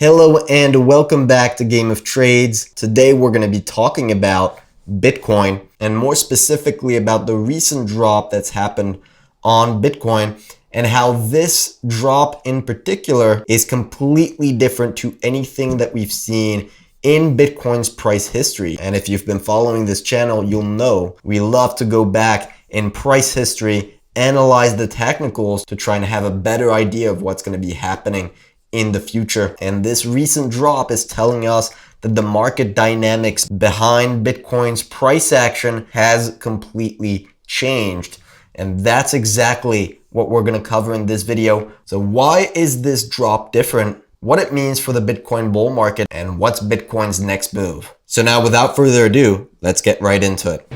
Hello and welcome back to Game of Trades. Today we're going to be talking about Bitcoin and more specifically about the recent drop that's happened on Bitcoin and how this drop in particular is completely different to anything that we've seen in Bitcoin's price history. And if you've been following this channel, you'll know we love to go back in price history, analyze the technicals to try and have a better idea of what's going to be happening in the future. And this recent drop is telling us that the market dynamics behind Bitcoin's price action has completely changed. And that's exactly what we're going to cover in this video. So why is this drop different? What it means for the Bitcoin bull market and what's Bitcoin's next move. So now without further ado, let's get right into it.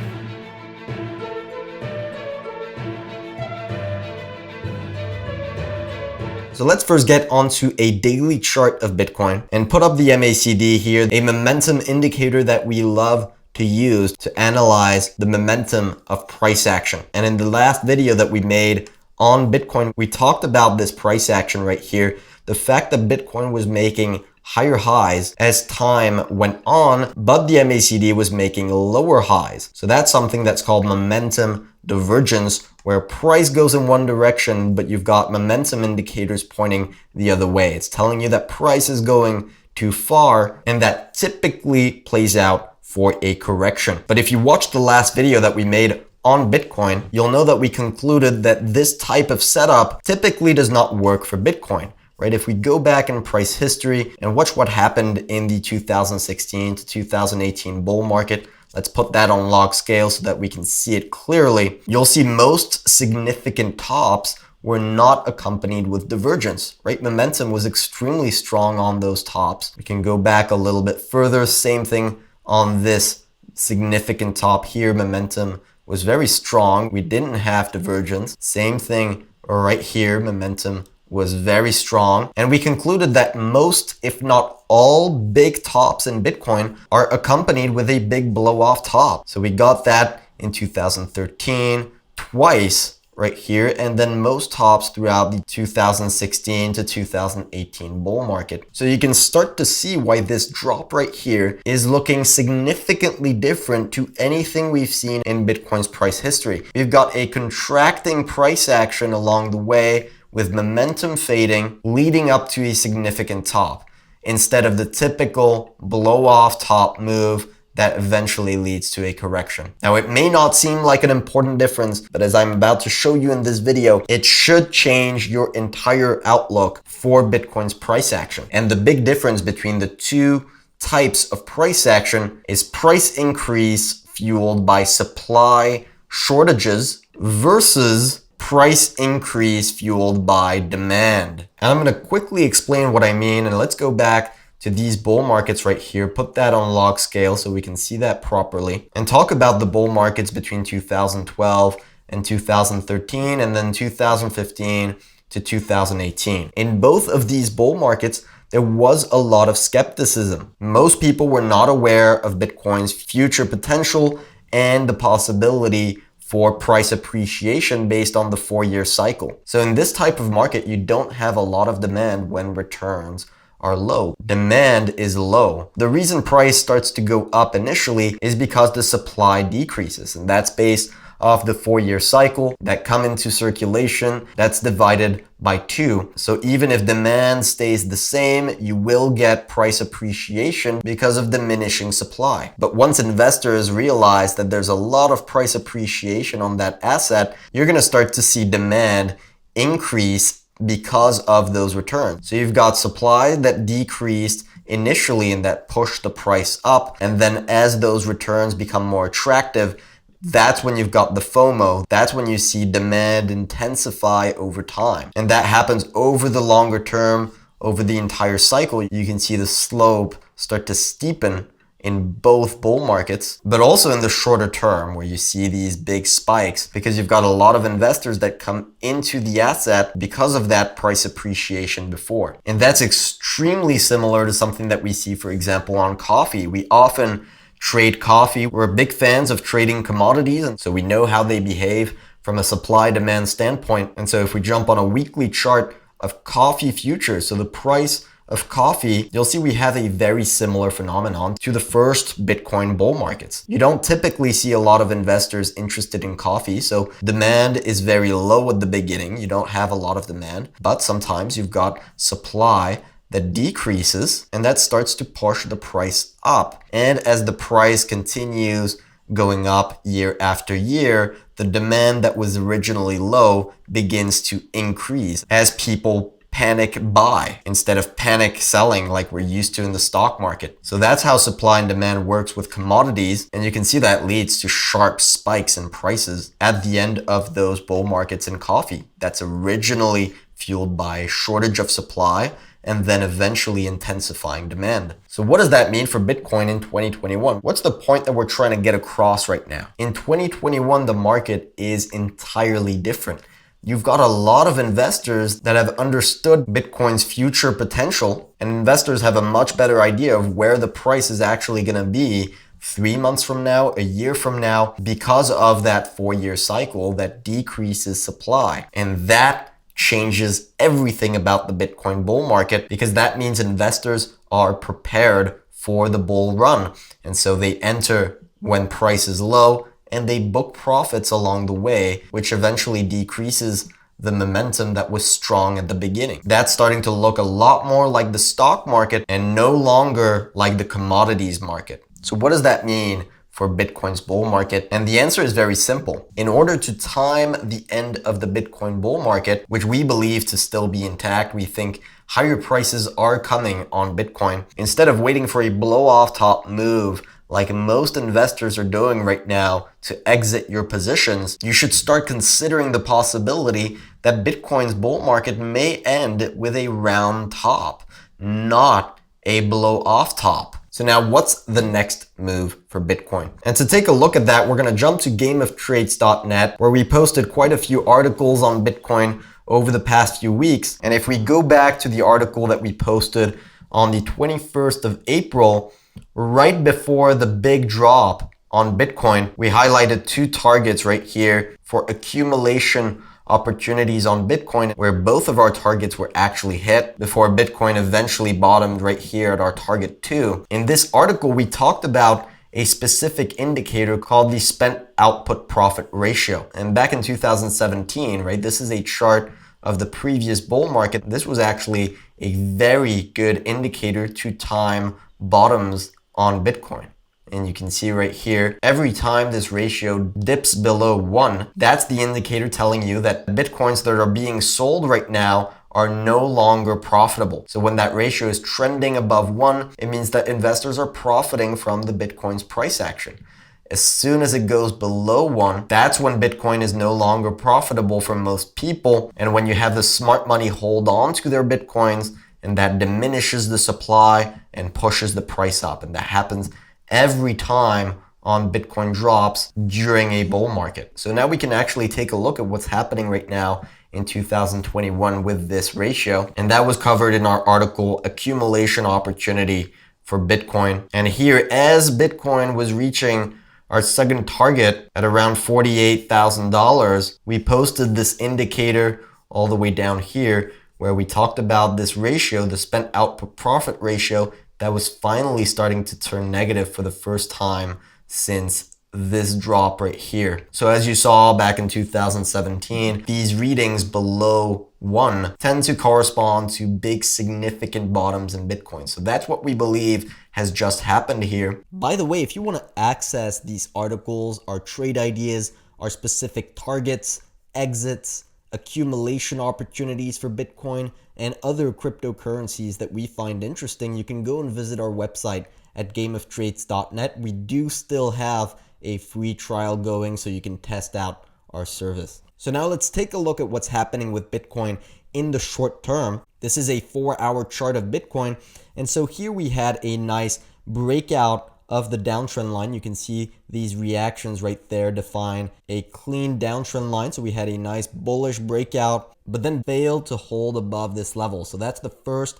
So let's first get onto a daily chart of Bitcoin and put up the MACD here, a momentum indicator that we love to use to analyze the momentum of price action. And in the last video that we made on Bitcoin, we talked about this price action right here, the fact that Bitcoin was making higher highs as time went on, but the MACD was making lower highs. So that's something that's called momentum divergence, where price goes in one direction, but you've got momentum indicators pointing the other way. It's telling you that price is going too far, and that typically plays out for a correction. But if you watched the last video that we made on Bitcoin, you'll know that we concluded that this type of setup typically does not work for Bitcoin. Right? If we go back in price history and watch what happened in the 2016 to 2018 bull market, let's put that on log scale so that we can see it clearly. You'll see most significant tops were not accompanied with divergence, right? Momentum was extremely strong on those tops. We can go back a little bit further. Same thing on this significant top here. Momentum was very strong. We didn't have divergence. Same thing right here. Momentum was very strong. And we concluded that most, if not all, big tops in Bitcoin are accompanied with a big blow off top. So we got that in 2013 twice right here, and then most tops throughout the 2016 to 2018 bull market. So you can start to see why this drop right here is looking significantly different to anything we've seen in Bitcoin's price history. We've got a contracting price action along the way, with momentum fading, leading up to a significant top, instead of the typical blow-off top move that eventually leads to a correction. Now, it may not seem like an important difference, but as I'm about to show you in this video, it should change your entire outlook for Bitcoin's price action. And the big difference between the two types of price action is price increase fueled by supply shortages versus price increase fueled by demand. And I'm going to quickly explain what I mean, and let's go back to these bull markets right here, put that on log scale so we can see that properly, and talk about the bull markets between 2012 and 2013 and then 2015 to 2018. In both of these bull markets, there was a lot of skepticism. Most people were not aware of Bitcoin's future potential and the possibility for price appreciation based on the 4-year cycle. So in this type of market, you don't have a lot of demand when returns are low. Demand is low. The reason price starts to go up initially is because the supply decreases, and that's based off the 4-year cycle that come into circulation that's divided by 2. So even if demand stays the same, you will get price appreciation because of diminishing supply. But once investors realize that there's a lot of price appreciation on that asset, you're going to start to see demand increase because of those returns. So you've got supply that decreased initially and that pushed the price up, and then as those returns become more attractive, that's when you've got the FOMO. That's when you see demand intensify over time. And that happens over the longer term, over the entire cycle. You can see the slope start to steepen in both bull markets, but also in the shorter term where you see these big spikes because you've got a lot of investors that come into the asset because of that price appreciation before. And that's extremely similar to something that we see, for example, on coffee. We often trade coffee. We're big fans of trading commodities, and so we know how they behave from a supply-demand standpoint. And so if we jump on a weekly chart of coffee futures, so the price of coffee, you'll see we have a very similar phenomenon to the first Bitcoin bull markets. You don't typically see a lot of investors interested in coffee, so demand is very low at the beginning. You don't have a lot of demand, but sometimes you've got supply that decreases, and that starts to push the price up. And as the price continues going up year after year, the demand that was originally low begins to increase as people panic buy instead of panic selling like we're used to in the stock market. So that's how supply and demand works with commodities, and you can see that leads to sharp spikes in prices at the end of those bull markets in coffee. That's originally fueled by a shortage of supply and then eventually intensifying demand. So what does that mean for Bitcoin in 2021? What's the point that we're trying to get across right now? In 2021, the market is entirely different. You've got a lot of investors that have understood Bitcoin's future potential, and investors have a much better idea of where the price is actually going to be 3 months from now, a year from now, because of that 4-year cycle that decreases supply. And that changes everything about the Bitcoin bull market, because that means investors are prepared for the bull run. And so they enter when price is low and they book profits along the way, which eventually decreases the momentum that was strong at the beginning. That's starting to look a lot more like the stock market and no longer like the commodities market. So what does that mean for Bitcoin's bull market? And the answer is very simple. In order to time the end of the Bitcoin bull market, which we believe to still be intact, we think higher prices are coming on Bitcoin. Instead of waiting for a blow off top move like most investors are doing right now to exit your positions, you should start considering the possibility that Bitcoin's bull market may end with a round top, not a blow off top. So now what's the next move for Bitcoin? And to take a look at that, we're going to jump to gameoftrades.net, where we posted quite a few articles on Bitcoin over the past few weeks. And if we go back to the article that we posted on the 21st of April, right before the big drop on Bitcoin, we highlighted 2 targets right here for accumulation opportunities on Bitcoin, where both of our targets were actually hit before Bitcoin eventually bottomed right here at our target 2. In this article, we talked about a specific indicator called the spent output profit ratio. And back in 2017, right, this is a chart of the previous bull market. This was actually a very good indicator to time bottoms on Bitcoin. And you can see right here, every time this ratio dips below 1, that's the indicator telling you that Bitcoins that are being sold right now are no longer profitable. So when that ratio is trending above 1, it means that investors are profiting from the Bitcoin's price action. As soon as it goes below 1, that's when Bitcoin is no longer profitable for most people. And when you have the smart money hold on to their Bitcoins, and that diminishes the supply and pushes the price up. And that happens every time on Bitcoin drops during a bull market. So now we can actually take a look at what's happening right now in 2021 with this ratio. And that was covered in our article, Accumulation Opportunity for Bitcoin. And here, as Bitcoin was reaching our second target at around $48,000, we posted this indicator all the way down here, where we talked about this ratio, the spent output profit ratio, that was finally starting to turn negative for the first time since this drop right here. So as you saw back in 2017, these readings below 1 tend to correspond to big significant bottoms in Bitcoin. So that's what we believe has just happened here. By the way, if you want to access these articles, our trade ideas, our specific targets, exits, accumulation opportunities for Bitcoin, and other cryptocurrencies that we find interesting, you can go and visit our website at gameoftrades.net. We do still have a free trial going, so you can test out our service. So now let's take a look at what's happening with Bitcoin in the short term. This is a 4-hour chart of Bitcoin. And so here we had a nice breakout of the downtrend line. You can see these reactions right there define a clean downtrend line. So we had a nice bullish breakout, but then failed to hold above this level. So that's the first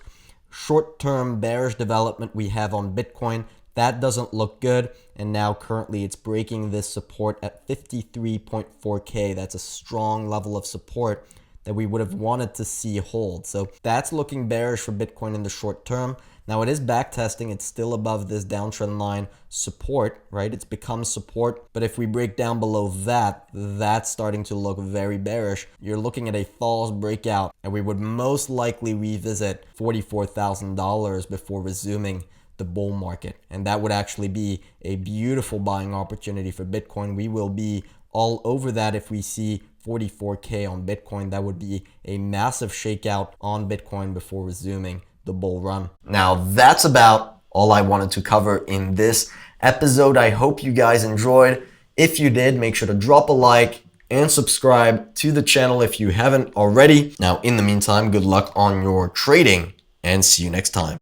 short-term bearish development we have on Bitcoin. That doesn't look good. And now currently it's breaking this support at 53.4K. That's a strong level of support that we would have wanted to see hold. So that's looking bearish for Bitcoin in the short term. Now it is back testing. It's still above this downtrend line support, right? It's become support. But if we break down below that, that's starting to look very bearish. You're looking at a false breakout, and we would most likely revisit $44,000 before resuming the bull market. And that would actually be a beautiful buying opportunity for Bitcoin. We will be all over that if we see 44K on Bitcoin. That would be a massive shakeout on Bitcoin before resuming the bull run. Now, that's about all I wanted to cover in this episode. I hope you guys enjoyed. If you did, make sure to drop a like and subscribe to the channel if you haven't already. Now, in the meantime, good luck on your trading and see you next time.